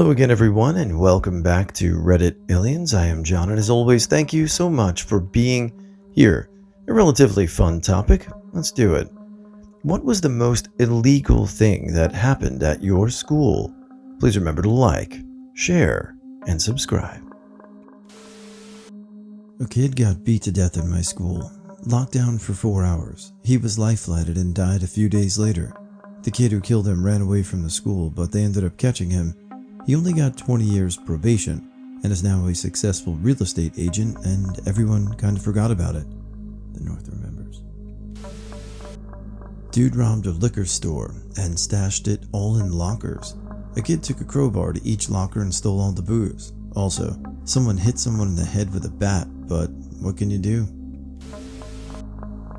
Hello again, everyone, and welcome back to Reddit Aliens. I am John, and as always, thank you so much for being here. A relatively fun topic. Let's do it. What was the most illegal thing that happened at your school? Please remember to like, share, and subscribe. A kid got beat to death at my school, locked down for 4 hours. He was life-flighted and died a few days later. The kid who killed him ran away from the school, but they ended up catching him. He only got 20 years probation and is now a successful real estate agent, and everyone kind of forgot about it. The North remembers. Dude robbed a liquor store and stashed it all in lockers. A kid took a crowbar to each locker and stole all the booze. Also, someone hit someone in the head with a bat, but what can you do?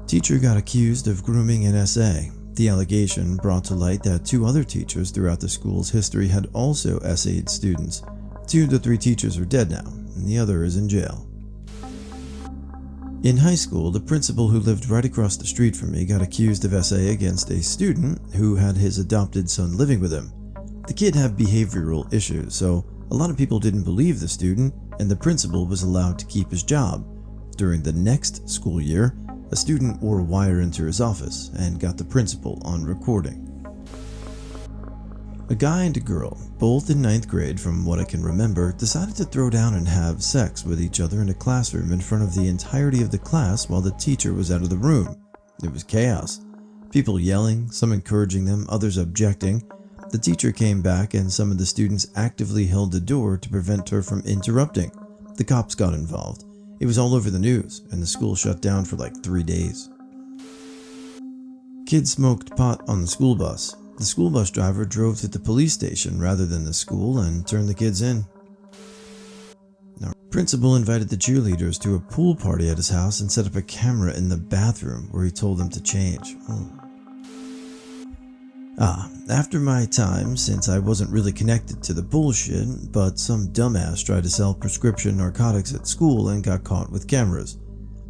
Teacher got accused of grooming an SA. The allegation brought to light that 2 other teachers throughout the school's history had also SA'd students. 2 of the 3 teachers are dead now, and the other is in jail. In high school, the principal who lived right across the street from me got accused of SA against a student who had his adopted son living with him. The kid had behavioral issues, so a lot of people didn't believe the student, and the principal was allowed to keep his job. During the next school year, a student wore a wire into his office and got the principal on recording. A guy and a girl, both in 9th grade from what I can remember, decided to throw down and have sex with each other in a classroom in front of the entirety of the class while the teacher was out of the room. It was chaos. People yelling, some encouraging them, others objecting. The teacher came back and some of the students actively held the door to prevent her from interrupting. The cops got involved. It was all over the news, and the school shut down for like 3 days. Kids smoked pot on the school bus. The school bus driver drove to the police station rather than the school and turned the kids in. Our principal invited the cheerleaders to a pool party at his house and set up a camera in the bathroom where he told them to change. After my time, since I wasn't really connected to the bullshit, but some dumbass tried to sell prescription narcotics at school and got caught with cameras.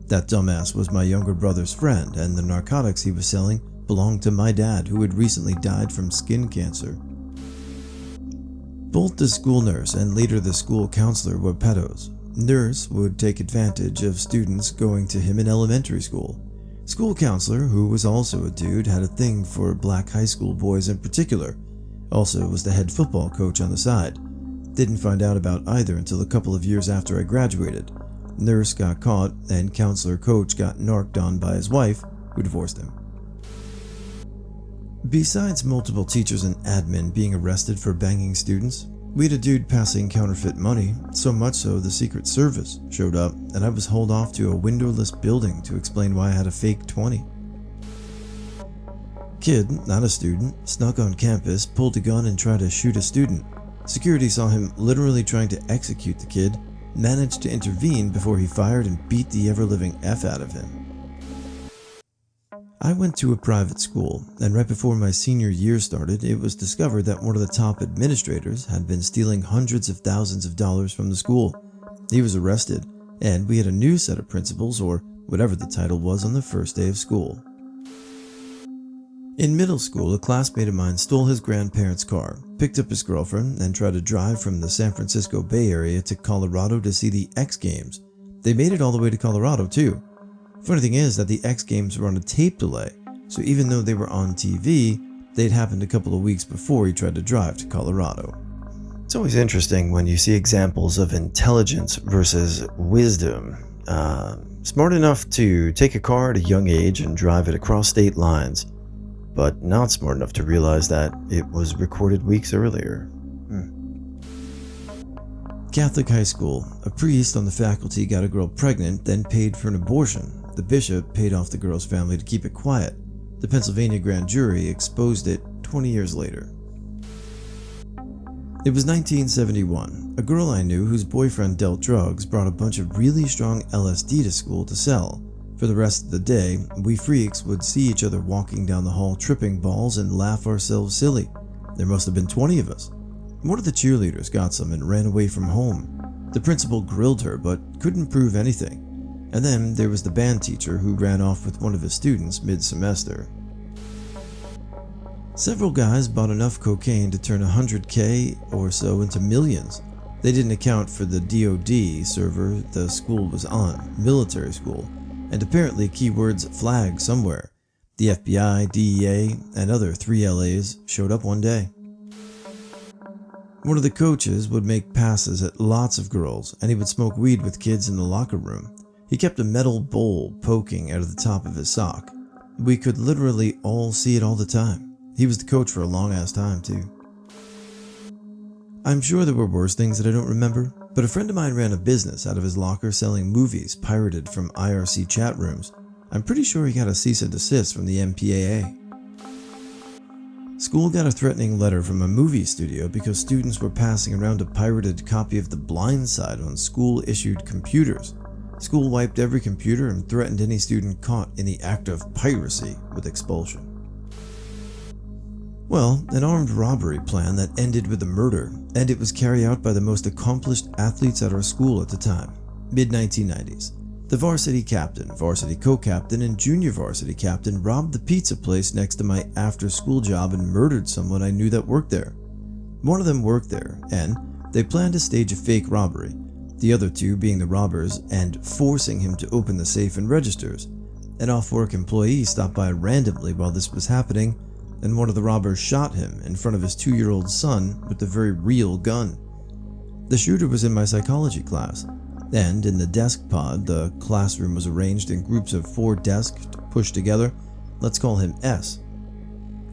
That dumbass was my younger brother's friend, and the narcotics he was selling belonged to my dad, who had recently died from skin cancer. Both the school nurse and later the school counselor were pedos. Nurse would take advantage of students going to him in elementary school. School counselor, who was also a dude, had a thing for black high school boys in particular. Also was the head football coach on the side. Didn't find out about either until a couple of years after I graduated. Nurse got caught and counselor coach got narked on by his wife, who divorced him. Besides multiple teachers and admin being arrested for banging students, we had a dude passing counterfeit money, so much so the Secret Service showed up and I was hauled off to a windowless building to explain why I had a fake 20. Kid, not a student, snuck on campus, pulled a gun and tried to shoot a student. Security saw him literally trying to execute the kid, managed to intervene before he fired and beat the ever-living F out of him. I went to a private school, and right before my senior year started, it was discovered that one of the top administrators had been stealing hundreds of thousands of dollars from the school. He was arrested, and we had a new set of principals, or whatever the title was, on the first day of school. In middle school, a classmate of mine stole his grandparents' car, picked up his girlfriend, and tried to drive from the San Francisco Bay Area to Colorado to see the X Games. They made it all the way to Colorado, too. Funny thing is that the X Games were on a tape delay, so even though they were on TV, they'd happened a couple of weeks before he tried to drive to Colorado. It's always interesting when you see examples of intelligence versus wisdom. Smart enough to take a car at a young age and drive it across state lines, but not smart enough to realize that it was recorded weeks earlier. Catholic high school. A priest on the faculty got a girl pregnant, then paid for an abortion. The bishop paid off the girl's family to keep it quiet. The Pennsylvania grand jury exposed it 20 years later. It was 1971. A girl I knew whose boyfriend dealt drugs brought a bunch of really strong LSD to school to sell. For the rest of the day, we freaks would see each other walking down the hall tripping balls and laugh ourselves silly. There must have been 20 of us. One of the cheerleaders got some and ran away from home. The principal grilled her but couldn't prove anything. And then there was the band teacher who ran off with one of his students mid-semester. Several guys bought enough cocaine to turn $100K or so into millions. They didn't account for the DoD server the school was on, military school, and apparently keywords flagged somewhere. The FBI, DEA, and other 3LAs showed up one day. One of the coaches would make passes at lots of girls, and he would smoke weed with kids in the locker room. He kept a metal bowl poking out of the top of his sock. We could literally all see it all the time. He was the coach for a long-ass time, too. I'm sure there were worse things that I don't remember, but a friend of mine ran a business out of his locker selling movies pirated from IRC chat rooms. I'm pretty sure he got a cease and desist from the MPAA. School got a threatening letter from a movie studio because students were passing around a pirated copy of The Blind Side on school-issued computers. School wiped every computer and threatened any student caught in the act of piracy with expulsion. Well, an armed robbery plan that ended with a murder, and it was carried out by the most accomplished athletes at our school at the time, mid-1990s. The varsity captain, varsity co-captain, and junior varsity captain robbed the pizza place next to my after-school job and murdered someone I knew that worked there. One of them worked there, and they planned to stage a fake robbery, the other two being the robbers and forcing him to open the safe and registers. An off-work employee stopped by randomly while this was happening, and one of the robbers shot him in front of his 2-year-old son with a very real gun. The shooter was in my psychology class, and in the desk pod, the classroom was arranged in groups of 4 desks pushed together. Let's call him S.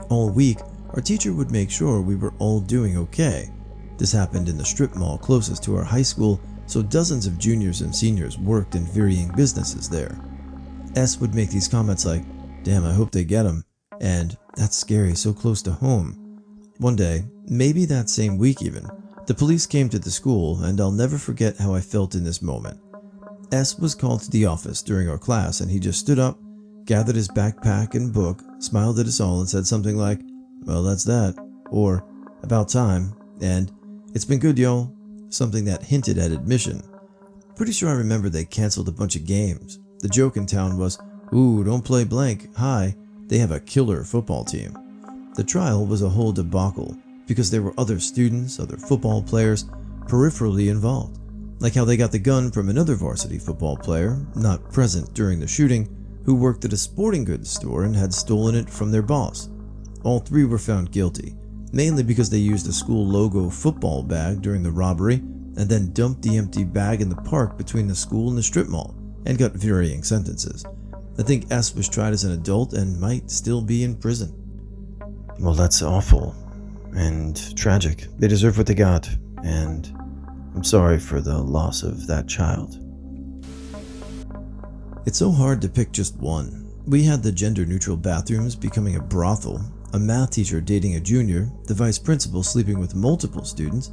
All week, our teacher would make sure we were all doing okay. This happened in the strip mall closest to our high school, so dozens of juniors and seniors worked in varying businesses there. S would make these comments like, "Damn, I hope they get him," and "That's scary, so close to home." One day, maybe that same week even, the police came to the school, and I'll never forget how I felt in this moment. S was called to the office during our class, and he just stood up, gathered his backpack and book, smiled at us all and said something like, "Well, that's that," or "About time," and "It's been good, y'all," something that hinted at admission. Pretty sure I remember they canceled a bunch of games. The joke in town was, "Ooh, don't play blank, hi, they have a killer football team." The trial was a whole debacle because there were other students, other football players, peripherally involved, like how they got the gun from another varsity football player, not present during the shooting, who worked at a sporting goods store and had stolen it from their boss. All 3 were found guilty, mainly because they used a school logo football bag during the robbery and then dumped the empty bag in the park between the school and the strip mall, and got varying sentences. I think S was tried as an adult and might still be in prison. Well, that's awful and tragic. They deserve what they got, and I'm sorry for the loss of that child. It's so hard to pick just one. We had the gender-neutral bathrooms becoming a brothel, a math teacher dating a junior, the vice principal sleeping with multiple students,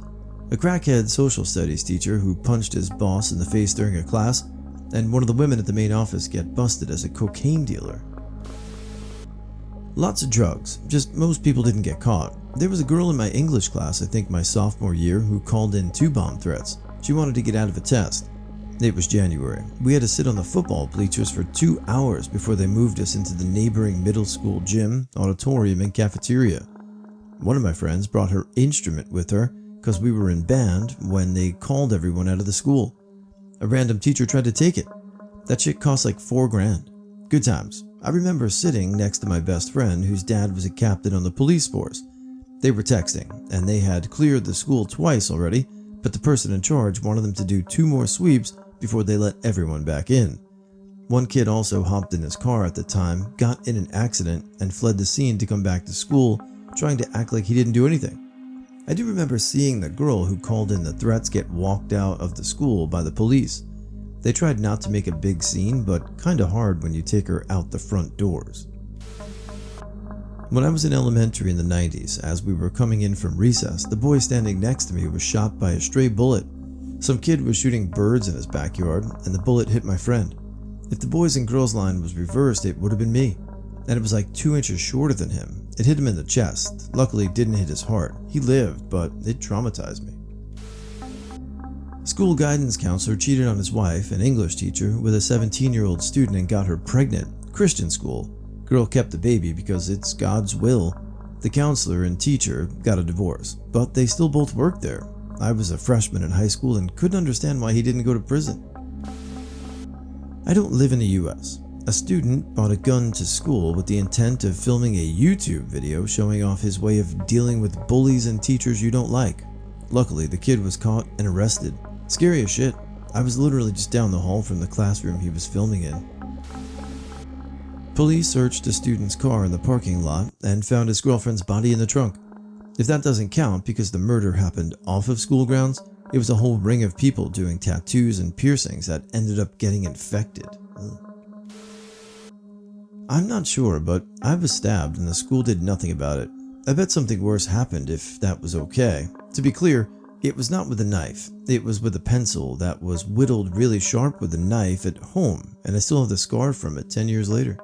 a crackhead social studies teacher who punched his boss in the face during a class, and one of the women at the main office get busted as a cocaine dealer. Lots of drugs, just most people didn't get caught. There was a girl in my English class, I think my sophomore year, who called in 2 bomb threats. She wanted to get out of a test. It was January. We had to sit on the football bleachers for 2 hours before they moved us into the neighboring middle school gym, auditorium, and cafeteria. One of my friends brought her instrument with her because we were in band when they called everyone out of the school. A random teacher tried to take it. That shit cost like $4 grand. Good times. I remember sitting next to my best friend whose dad was a captain on the police force. They were texting, and they had cleared the school twice already, but the person in charge wanted them to do 2 more sweeps before they let everyone back in. One kid also hopped in his car at the time, got in an accident, and fled the scene to come back to school, trying to act like he didn't do anything. I do remember seeing the girl who called in the threats get walked out of the school by the police. They tried not to make a big scene, but kinda hard when you take her out the front doors. When I was in elementary in the 90s, as we were coming in from recess, the boy standing next to me was shot by a stray bullet. Some kid was shooting birds in his backyard, and the bullet hit my friend. If the boys and girls line was reversed, it would have been me. And it was like 2 inches shorter than him. It hit him in the chest. Luckily, it didn't hit his heart. He lived, but it traumatized me. School guidance counselor cheated on his wife, an English teacher, with a 17-year-old student and got her pregnant. Christian school. Girl kept the baby because it's God's will. The counselor and teacher got a divorce, but they still both worked there. I was a freshman in high school and couldn't understand why he didn't go to prison. I don't live in the US. A student brought a gun to school with the intent of filming a YouTube video showing off his way of dealing with bullies and teachers you don't like. Luckily, the kid was caught and arrested. Scary as shit. I was literally just down the hall from the classroom he was filming in. Police searched the student's car in the parking lot and found his girlfriend's body in the trunk. If that doesn't count because the murder happened off of school grounds, it was a whole ring of people doing tattoos and piercings that ended up getting infected. I'm not sure, but I was stabbed and the school did nothing about it. I bet something worse happened if that was okay. To be clear, it was not with a knife. It was with a pencil that was whittled really sharp with a knife at home, and I still have the scar from it 10 years later.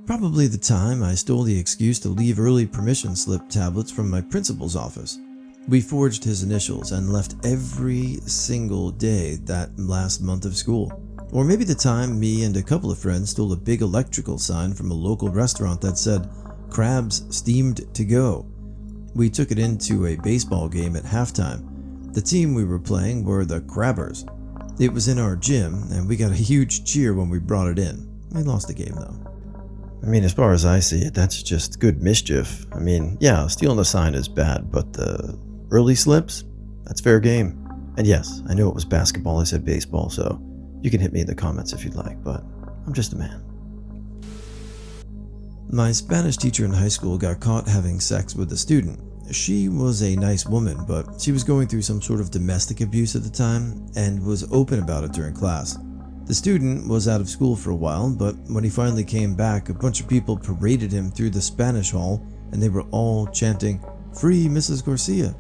Probably the time I stole the excuse to leave early permission slip tablets from my principal's office. We forged his initials and left every single day that last month of school. Or maybe the time me and a couple of friends stole a big electrical sign from a local restaurant that said, "Crabs steamed to go." We took it into a baseball game at halftime. The team we were playing were the Crabbers. It was in our gym and we got a huge cheer when we brought it in. We lost the game though. I mean, as far as I see it, that's just good mischief. I mean, yeah, stealing the sign is bad, but the early slips, that's fair game. And yes, I know it was basketball, I said baseball, so you can hit me in the comments if you'd like, but I'm just a man. My Spanish teacher in high school got caught having sex with a student. She was a nice woman, but she was going through some sort of domestic abuse at the time and was open about it during class. The student was out of school for a while, but when he finally came back, a bunch of people paraded him through the Spanish hall and they were all chanting, "Free Mrs. Garcia."